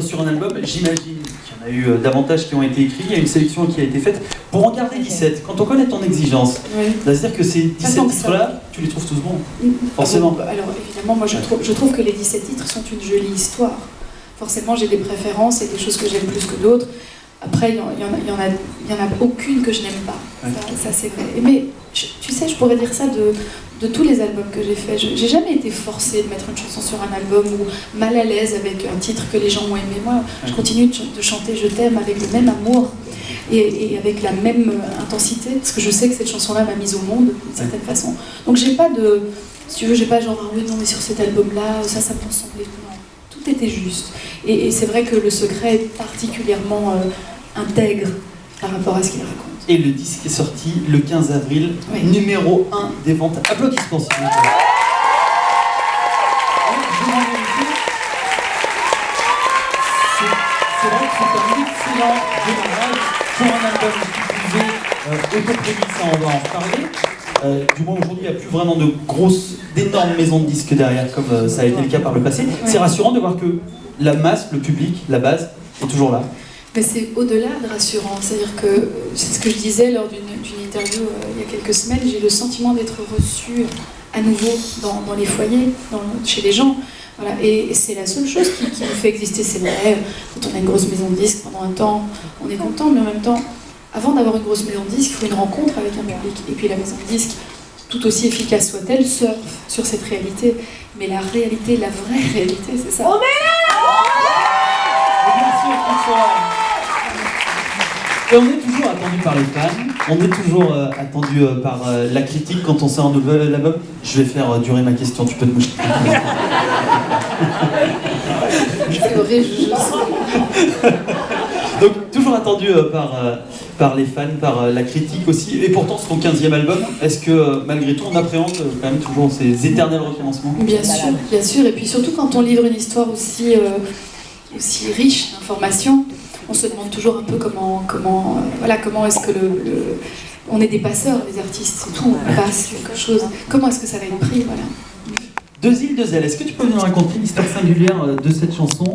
sur un album, j'imagine qu'il y en a eu davantage qui ont été écrits, il y a une sélection qui a été faite. Pour en garder 17, quand on connaît ton exigence, Oui. c'est-à-dire que ces 17 titres-là, tu les trouves tous bons, forcément. Alors évidemment, moi je trouve que les 17 titres sont une jolie histoire. Forcément, j'ai des préférences et des choses que j'aime plus que d'autres. Après, il y en a aucune que je n'aime pas. Ouais. Ça c'est vrai. Mais tu sais, je pourrais dire ça de tous les albums que j'ai faits. J'ai jamais été forcée de mettre une chanson sur un album ou mal à l'aise avec un titre que les gens ont aimé. Moi, je continue de chanter Je t'aime avec le même amour et avec la même intensité, parce que je sais que cette chanson-là m'a mise au monde d'une certaine façon. Donc j'ai pas de... Si tu veux, j'ai pas genre, ah oui, non, mais sur cet album-là, ça me semblait... Non, tout était juste. Et c'est vrai que le secret est particulièrement intègre par rapport à ce qu'il raconte. Et le disque est sorti le 15 avril, Oui. numéro 1 des ventes. Applaudissements, s'il vous plaît. C'est vrai que c'est un excellent démarrage pour un album qui pouvait autoproduit, ça on va en reparler. Du moins aujourd'hui il n'y a plus vraiment d'énormes maisons de disques derrière comme ça a été le cas par le passé. C'est rassurant de voir que la masse, le public, la base est toujours là. Mais c'est au-delà de rassurant, c'est-à-dire que, c'est ce que je disais lors d'une interview il y a quelques semaines, j'ai le sentiment d'être reçue à nouveau dans les foyers, chez les gens. Voilà. Et c'est la seule chose qui nous fait exister, c'est vrai, quand on a une grosse maison de disques pendant un temps, on est content, mais en même temps, avant d'avoir une grosse maison de disques, il faut une rencontre avec un public. Et puis la maison de disques, tout aussi efficace soit-elle, surfe sur cette réalité. Mais la réalité, la vraie réalité, c'est ça. Et bien sûr, François. Et on est toujours attendu par les fans, on est toujours attendu par la critique quand on sort un nouvel album. Je vais faire durer ma question, tu peux te moucher. C'est horrible, je sais. Donc toujours attendu par les fans, par la critique aussi. Et pourtant c'est ton 15e album. Est-ce que malgré tout on appréhende quand même toujours ces éternels recommencements? Bien sûr. Et puis surtout quand on livre une histoire aussi riche d'informations, on se demande toujours un peu comment est-ce que on est des passeurs, les artistes, c'est tout, on passe quelque chose. Comment est-ce que ça va être pris, voilà. Deux îles, deux ailes. Est-ce que tu peux nous raconter l'histoire singulière de cette chanson